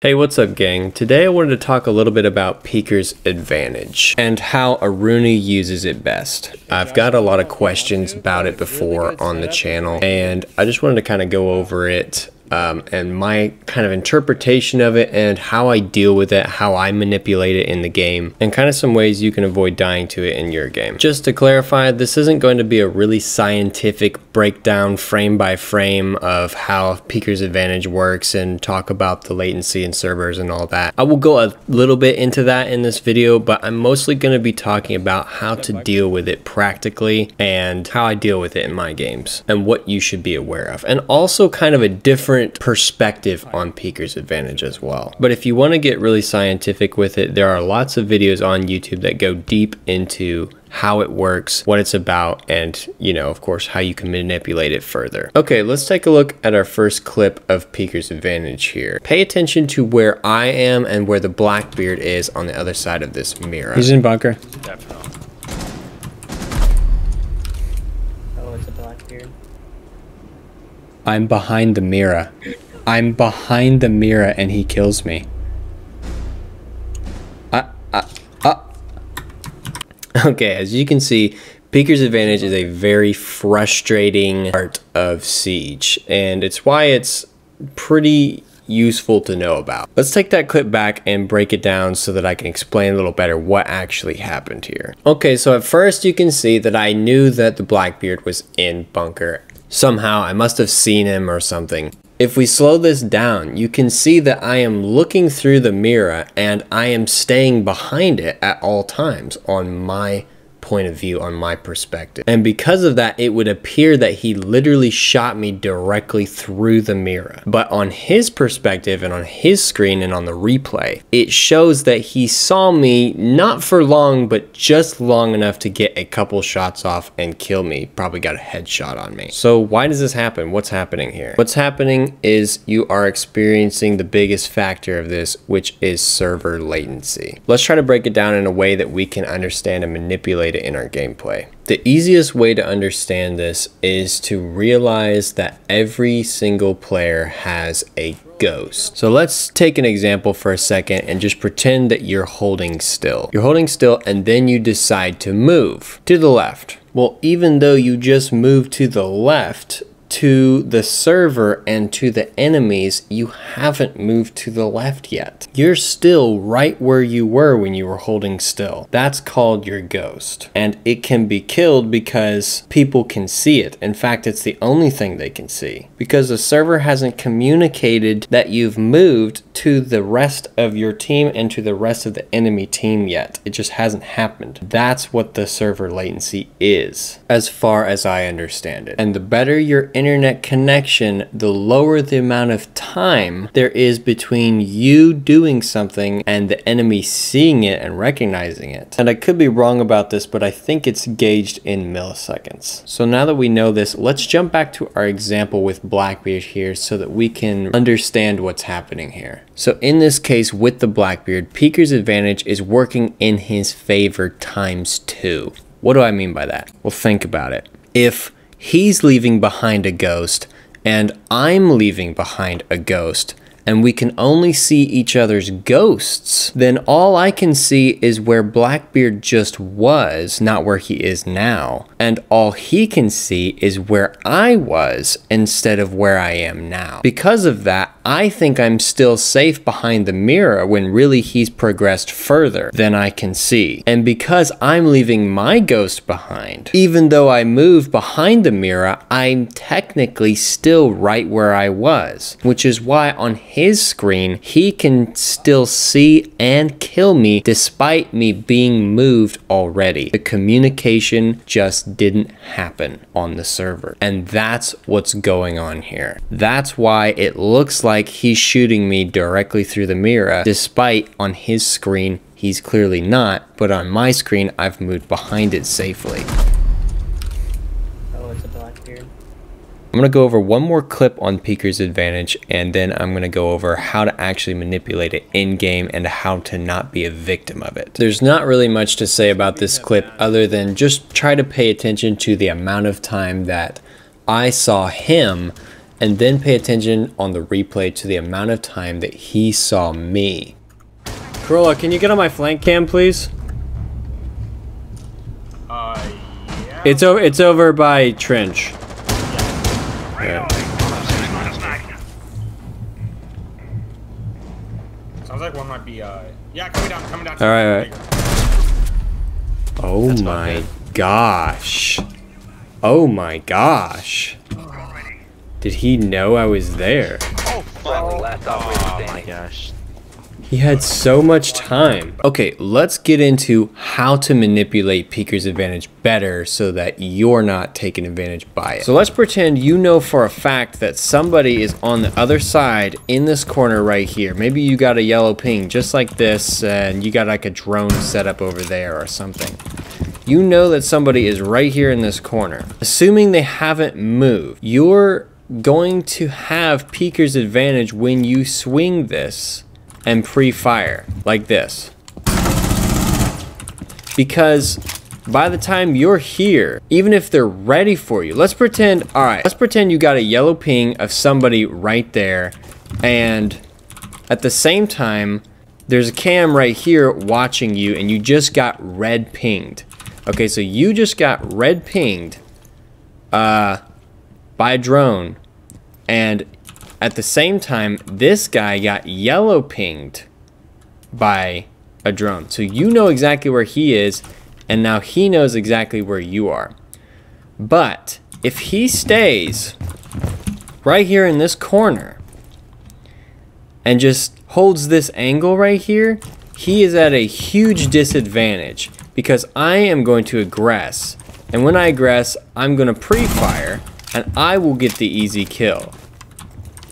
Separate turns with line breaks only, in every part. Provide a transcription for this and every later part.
Hey, what's up gang? Today I wanted to talk a little bit about Peeker's advantage and how ARUNI uses it best. I've got a lot of questions about it before on the channel and I just wanted to kind of go over it and my kind of interpretation of it and how I deal with it, how I manipulate it in the game, and kind of some ways you can avoid dying to it in your game. Just to clarify, this isn't going to be a really scientific breakdown frame by frame of how Peeker's advantage works and talk about the latency and servers and all that. I will go a little bit into that in this video, but I'm mostly going to be talking about how to deal with it practically and how I deal with it in my games and what you should be aware of, and also kind of a different perspective on Peeker's advantage as well. But if you want to get really scientific with it, there are lots of videos on YouTube that go deep into how it works, what it's about, and of course how you can manipulate it further. Okay, let's take a look at our first clip of Peeker's advantage here. Pay attention to where I am and where the Blackbeard is on the other side of this mirror. He's in bunker.
Definitely. Oh, it's a Blackbeard.
I'm behind the mirror. I'm behind the mirror and he kills me. Okay, as you can see, Peeker's advantage is a very frustrating part of Siege, and it's why it's pretty useful to know about. Let's take that clip back and break it down so that I can explain a little better what actually happened here. Okay, so at first you can see that I knew that the Blackbeard was in bunker. Somehow I must have seen him or something. If we slow this down, you can see that I am looking through the mirror and I am staying behind it at all times on my point of view, on my perspective. And because of that, it would appear that he literally shot me directly through the mirror. But on his perspective and on his screen and on the replay, it shows that he saw me not for long, but just long enough to get a couple shots off and kill me. Probably got a headshot on me. So why does this happen? What's happening here? What's happening is you are experiencing the biggest factor of this, which is server latency. Let's try to break it down in a way that we can understand and manipulate it in our gameplay. The easiest way to understand this is to realize that every single player has a ghost. So let's take an example for a second and just pretend that you're holding still. You're holding still and then you decide to move to the left. Well, even though you just moved to the left, to the server and to the enemies, you haven't moved to the left yet. You're still right where you were when you were holding still. That's called your ghost. And it can be killed because people can see it. In fact, it's the only thing they can see. Because the server hasn't communicated that you've moved to the rest of your team and to the rest of the enemy team yet. It just hasn't happened. That's what the server latency is, as far as I understand it. And the better your internet connection, the lower the amount of time there is between you doing something and the enemy seeing it and recognizing it. And I could be wrong about this, but I think it's gauged in milliseconds. So now that we know this, let's jump back to our example with Blackbeard here so that we can understand what's happening here. So in this case with the Blackbeard, Peeker's advantage is working in his favor ×2. What do I mean by that? Well, think about it. If he's leaving behind a ghost and I'm leaving behind a ghost and we can only see each other's ghosts, then all I can see is where Blackbeard just was, not where he is now. And all he can see is where I was instead of where I am now. Because of that, I think I'm still safe behind the mirror when really he's progressed further than I can see. And because I'm leaving my ghost behind, even though I moved behind the mirror, I'm technically still right where I was, which is why on his screen, he can still see and kill me despite me being moved already. The communication just didn't happen on the server. And that's what's going on here. That's why it looks like he's shooting me directly through the mirror, despite on his screen, he's clearly not, but on my screen, I've moved behind it safely.
Oh, it's a Blackbeard.
I'm going to go over one more clip on Peeker's advantage, and then I'm going to go over how to actually manipulate it in-game and how to not be a victim of it. There's not really much to say about this clip other than just try to pay attention to the amount of time that I saw him and then pay attention on the replay to the amount of time that he saw me. Corolla, can you get on my flank cam, please?
Yeah.
It's over by trench. Yeah.
Sounds like one might be, yeah, coming down.
All right. Oh my gosh. Oh my gosh. Did he know I was there?
Oh my gosh.
He had so much time. Okay, let's get into how to manipulate Peeker's advantage better so that you're not taken advantage by it. So let's pretend you know for a fact that somebody is on the other side in this corner right here. Maybe you got a yellow ping just like this and you got like a drone set up over there or something. You know that somebody is right here in this corner. Assuming they haven't moved, you're going to have Peeker's advantage when you swing this and pre-fire like this, because by the time you're here, even if they're ready for you, let's pretend you got a yellow ping of somebody right there, and at the same time there's a cam right here watching you and you just got red pinged. Okay, so you just got red pinged by a drone, and at the same time, this guy got yellow pinged by a drone. So you know exactly where he is, and now he knows exactly where you are. But if he stays right here in this corner and just holds this angle right here, he is at a huge disadvantage because I am going to aggress. And when I aggress, I'm going to pre-fire, and I will get the easy kill.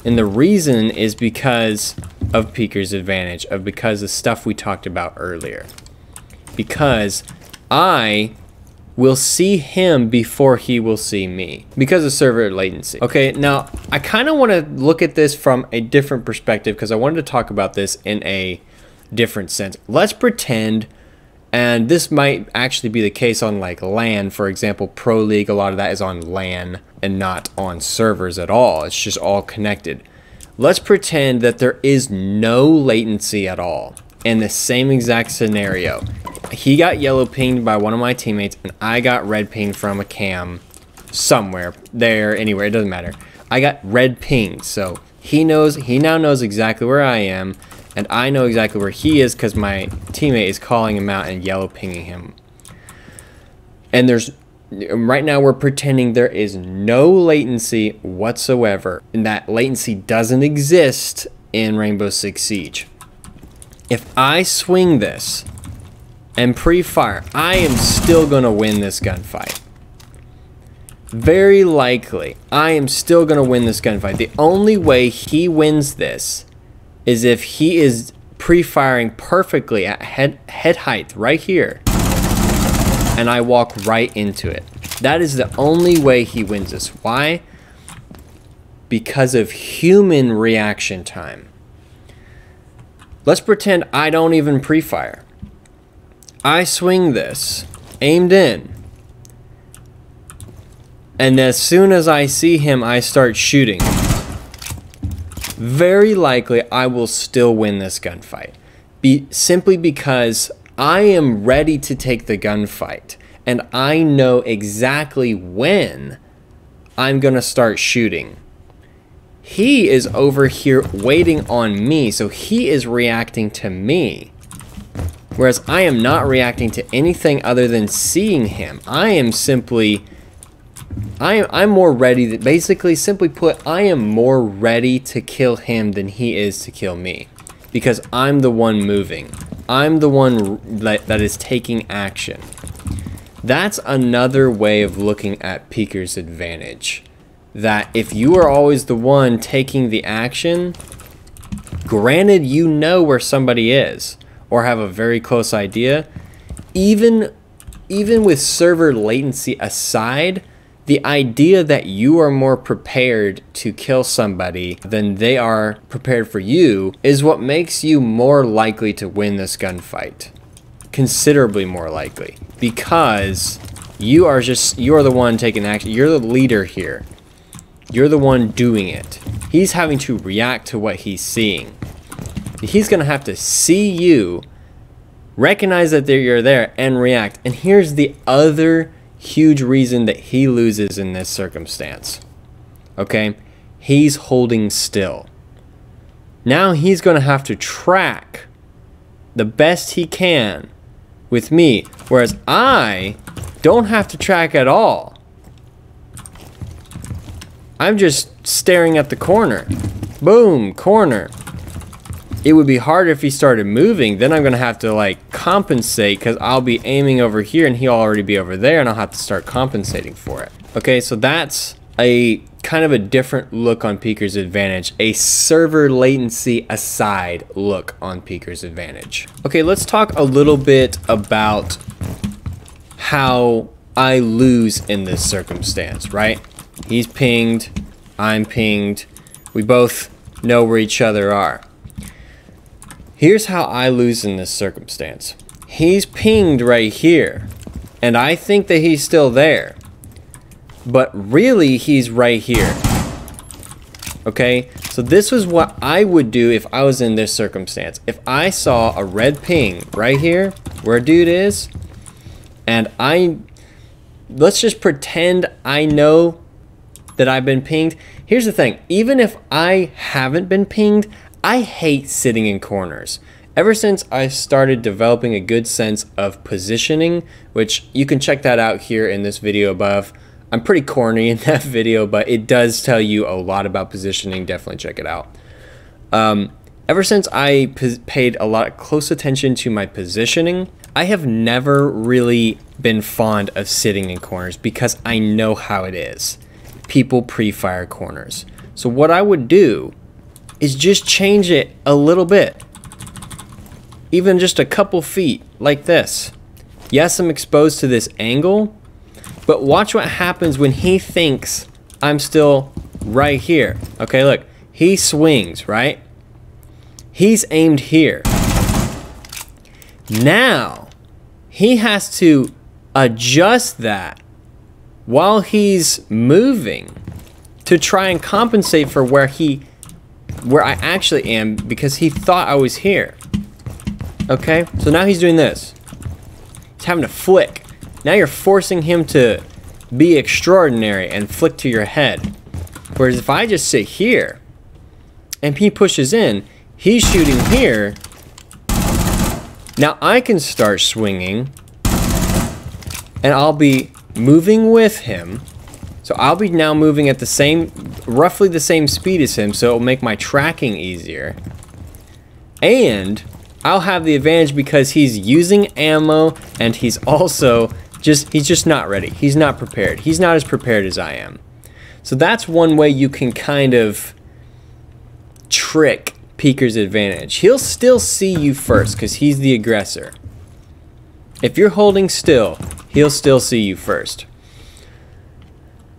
And the reason is because of Peeker's advantage, because of stuff we talked about earlier. Because I will see him before he will see me, because of server latency. Okay, now I kind of want to look at this from a different perspective because I wanted to talk about this in a different sense. Let's pretend, and this might actually be the case on like LAN, for example, Pro League, a lot of that is on LAN and not on servers at all. It's just all connected. Let's pretend that there is no latency at all in the same exact scenario. He got yellow pinged by one of my teammates and I got red pinged from a cam somewhere, there, anywhere, it doesn't matter. I got red pinged, so he now knows exactly where I am, and I know exactly where he is because my teammate is calling him out and yellow pinging him. And right now we're pretending there is no latency whatsoever, and that latency doesn't exist in Rainbow Six Siege. If I swing this and pre-fire, I am still gonna win this gunfight. Very likely, I am still gonna win this gunfight. The only way he wins this is if he is pre-firing perfectly at head height right here, and I walk right into it. That is the only way he wins this. Why? Because of human reaction time. Let's pretend I don't even pre-fire. I swing this, aimed in, and as soon as I see him, I start shooting. Very likely, I will still win this gunfight. Simply because I am ready to take the gunfight, and I know exactly when I'm gonna start shooting. He is over here waiting on me, so he is reacting to me. Whereas I am not reacting to anything other than seeing him. I am simply, I'm more ready to, basically, simply put, I am more ready to kill him than he is to kill me. Because I'm the one moving. I'm the one that is taking action. That's another way of looking at Peeker's advantage. That if you are always the one taking the action, granted you know where somebody is, or have a very close idea, even with server latency aside, the idea that you are more prepared to kill somebody than they are prepared for you is what makes you more likely to win this gunfight. Considerably more likely. Because you are the one taking action. You're the leader here. You're the one doing it. He's having to react to what he's seeing. He's gonna have to see you, recognize that you're there, and react. And here's the other huge reason that he loses in this circumstance. Okay? He's holding still. Now he's gonna have to track the best he can with me, whereas I don't have to track at all. I'm just staring at the corner. Boom, corner. It would be harder if he started moving. Then I'm gonna have to like compensate, because I'll be aiming over here and he'll already be over there, and I'll have to start compensating for it. Okay, so that's a kind of a different look on Peeker's advantage, a server latency aside look on Peeker's advantage. Okay, let's talk a little bit about how I lose in this circumstance, right? He's pinged, I'm pinged, we both know where each other are. Here's how I lose in this circumstance. He's pinged right here, and I think that he's still there, but really he's right here. Okay, so this was what I would do if I was in this circumstance. If I saw a red ping right here where a dude is, and let's just pretend I know that I've been pinged. Here's the thing, even if I haven't been pinged, I hate sitting in corners. Ever since I started developing a good sense of positioning, which you can check that out here in this video above. I'm pretty corny in that video, but it does tell you a lot about positioning. Definitely check it out. Ever since I paid a lot of close attention to my positioning, I have never really been fond of sitting in corners because I know how it is. People pre-fire corners. So what I would do is just change it a little bit. Even just a couple feet, like this. Yes, I'm exposed to this angle, but watch what happens when he thinks I'm still right here. Okay, look, he swings, right? He's aimed here. Now, he has to adjust that while he's moving to try and compensate for where I actually am, because he thought I was here. Okay, so now he's doing this. He's having to flick. Now you're forcing him to be extraordinary and flick to your head. Whereas if I just sit here and he pushes in, he's shooting here. Now I can start swinging and I'll be moving with him. So I'll be now moving at roughly the same speed as him, so it'll make my tracking easier. And I'll have the advantage because he's using ammo, and he's also he's just not ready. He's not prepared. He's not as prepared as I am. So that's one way you can kind of trick Peeker's advantage. He'll still see you first because he's the aggressor. If you're holding still, he'll still see you first.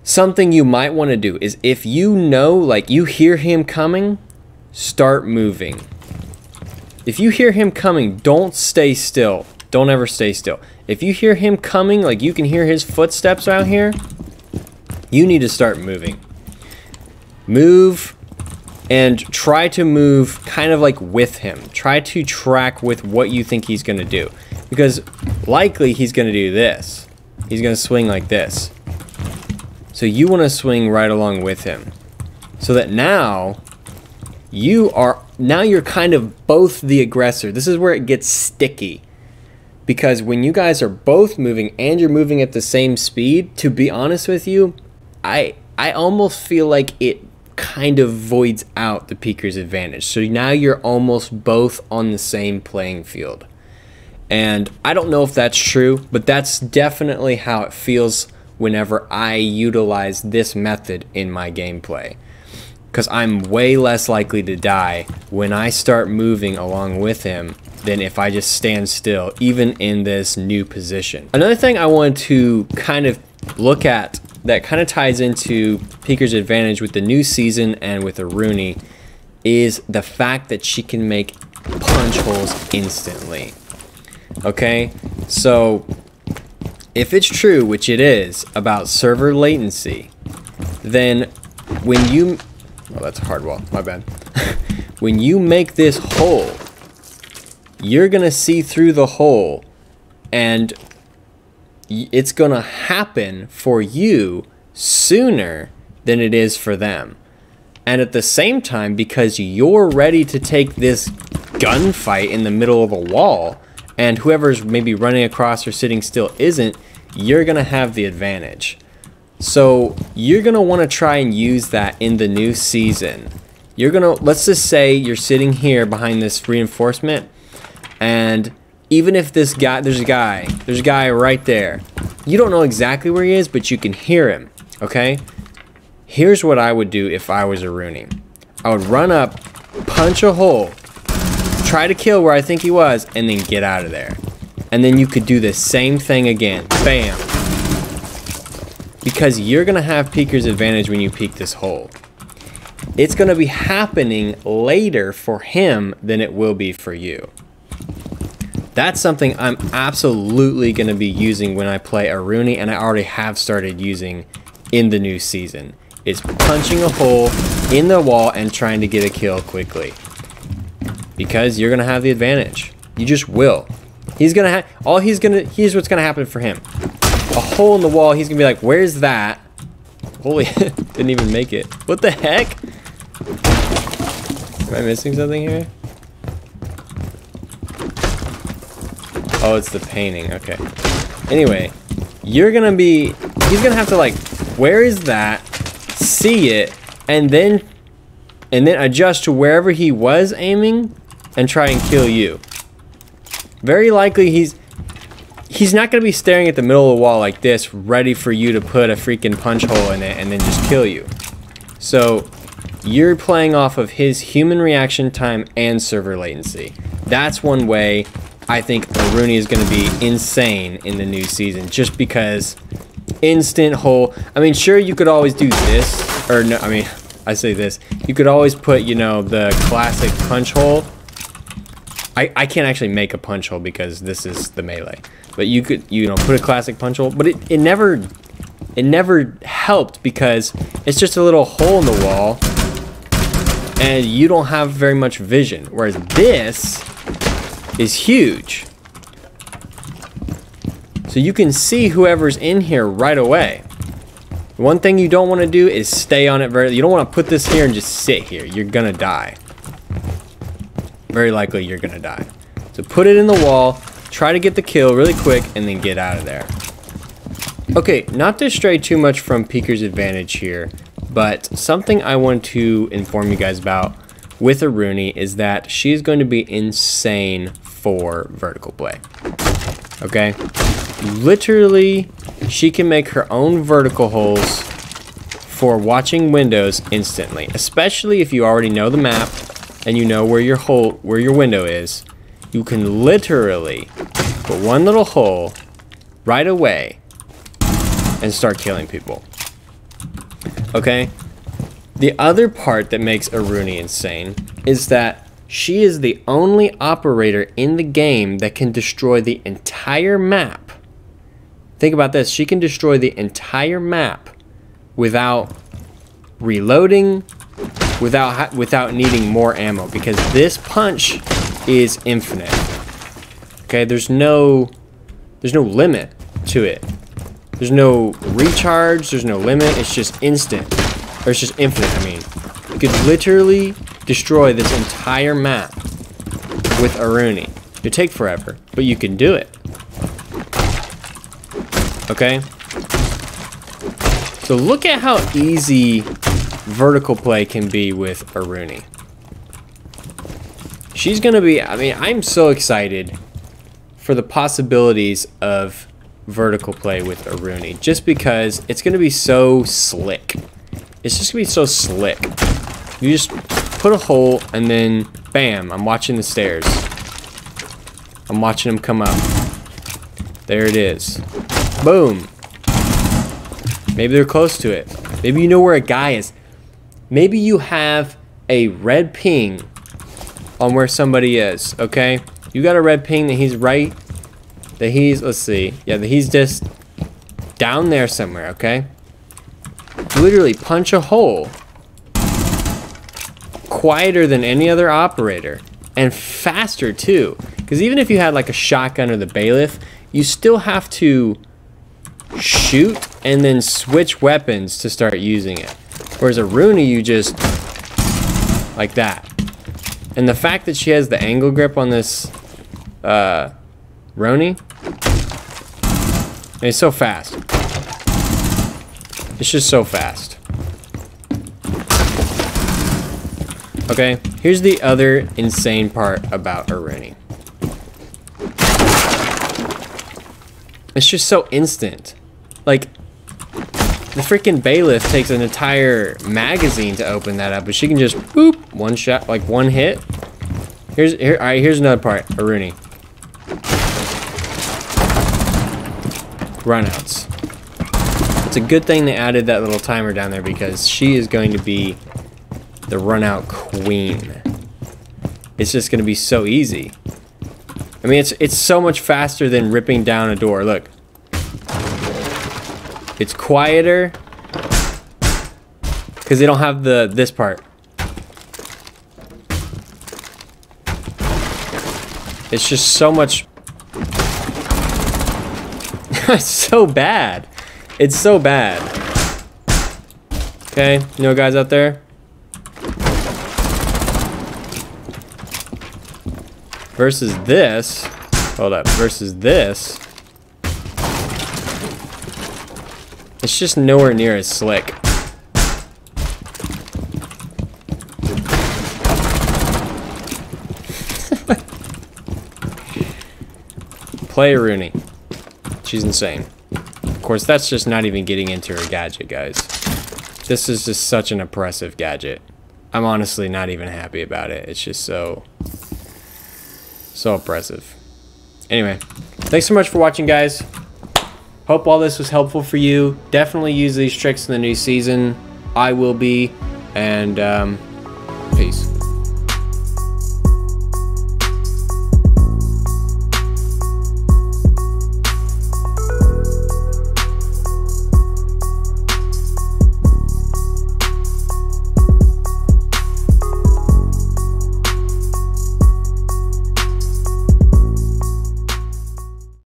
Something you might want to do is, if you know, like you hear him coming, start moving. If you hear him coming, don't stay still. Don't ever stay still. If you hear him coming, like you can hear his footsteps out here, you need to start moving. Move and try to move kind of like with him. Try to track with what you think he's going to do. Because likely he's going to do this. He's going to swing like this. So you want to swing right along with him. So that now you're kind of both the aggressor. This is where it gets sticky. Because when you guys are both moving and you're moving at the same speed, to be honest with you, I almost feel like it kind of voids out the Peeker's advantage. So now you're almost both on the same playing field. And I don't know if that's true, but that's definitely how it feels whenever I utilize this method in my gameplay. Because I'm way less likely to die when I start moving along with him than if I just stand still, even in this new position. Another thing I want to kind of look at that kind of ties into Peeker's advantage with the new season and with ARUNI is the fact that she can make punch holes instantly. Okay, so if it's true, which it is, about server latency, then when you, oh, that's a hard wall, my bad. When you make this hole, you're gonna see through the hole, and it's gonna happen for you sooner than it is for them. And at the same time, because you're ready to take this gunfight in the middle of a wall, and whoever's maybe running across or sitting still isn't, you're gonna have the advantage. So you're gonna wanna try and use that in the new season. You're gonna, let's just say you're sitting here behind this reinforcement, and even if this guy, there's a guy right there. You don't know exactly where he is, but you can hear him, okay? Here's what I would do if I was ARUNI. I would run up, punch a hole, try to kill where I think he was, and then get out of there. And then you could do the same thing again. Bam. Because you're gonna have peeker's advantage when you peek this hole. It's gonna be happening later for him than it will be for you. That's something I'm absolutely gonna be using when I play ARUNI, and I already have started using in the new season. It's punching a hole in the wall and trying to get a kill quickly. Because you're gonna have the advantage. You just will. He's gonna have, here's what's gonna happen for him. A hole in the wall, he's gonna be like, where's that? Holy, didn't even make it. What the heck? Am I missing something here? Oh, it's the painting, okay. Anyway, he's gonna have to like, where is that? See it, and then adjust to wherever he was aiming and try and kill you. Very likely he's not gonna be staring at the middle of the wall like this, ready for you to put a freaking punch hole in it and then just kill you. So you're playing off of his human reaction time and server latency. That's one way I think ARUNI is gonna be insane in the new season, just because instant hole. I mean, sure, you could always do this, or no, I mean, I say this, you could always put, you know, the classic punch hole. I can't actually make a punch hole because this is the melee, but you could, you know, put a classic punch hole, but it never helped because it's just a little hole in the wall and you don't have very much vision, whereas this is huge. So you can see whoever's in here right away. One thing you don't want to do is stay on it you don't want to put this here and just sit here. You're gonna die. Very likely you're gonna die. So put it in the wall, try to get the kill really quick, and then get out of there. Okay, not to stray too much from peeker's advantage here, but something I want to inform you guys about with ARUNI is that she's going to be insane for vertical play. Okay? Literally, she can make her own vertical holes for watching windows instantly, especially if you already know the map and you know where your window is. You can literally put one little hole right away and start killing people. Okay? The other part that makes ARUNI insane is that she is the only operator in the game that can destroy the entire map. Think about this. She can destroy the entire map without reloading, without needing more ammo, because this punch is infinite. Okay, there's no limit to it. There's no recharge, there's no limit, it's just instant. Or it's just infinite, I mean. You could literally destroy this entire map with ARUNI. It'd take forever, but you can do it. Okay? So look at how easy vertical play can be with ARUNI. She's gonna be, I mean, I'm so excited for the possibilities of vertical play with ARUNI, just because it's gonna be so slick. It's just gonna be so slick. You just put a hole and then bam, I'm watching the stairs. I'm watching them come up. There it is. Boom. Maybe they're close to it. Maybe you know where a guy is. Maybe you have a red ping on where somebody is, okay? You got a red ping that he's right, that he's, let's see, yeah, that he's just down there somewhere, okay? literally punch a hole quieter than any other operator, and faster too. Because even if you had like a shotgun or the bailiff, you still have to shoot and then switch weapons to start using it. Whereas ARUNI, you just like that. And the fact that she has the angle grip on this Roni, it's so fast. It's just so fast. Okay, here's the other insane part about ARUNI. It's just so instant. Like, the freaking bailiff takes an entire magazine to open that up, but she can just boop, one shot, like one hit. All right, here's another part, ARUNI. Runouts. It's a good thing they added that little timer down there because she is going to be the runout queen. It's just going to be so easy. I mean, it's so much faster than ripping down a door. Look. It's quieter because they don't have this part. It's just so much. It's so bad. It's so bad. Okay, you know, guys out there. Versus this. Hold up. Versus this. It's just nowhere near as slick. Play ARUNI. She's insane. Of course, that's just not even getting into her gadget, guys. This is just such an oppressive gadget. I'm honestly not even happy about it. It's just so oppressive. Anyway, thanks so much for watching, guys. Hope all this was helpful for you. Definitely use these tricks in the new season. I will be. And peace.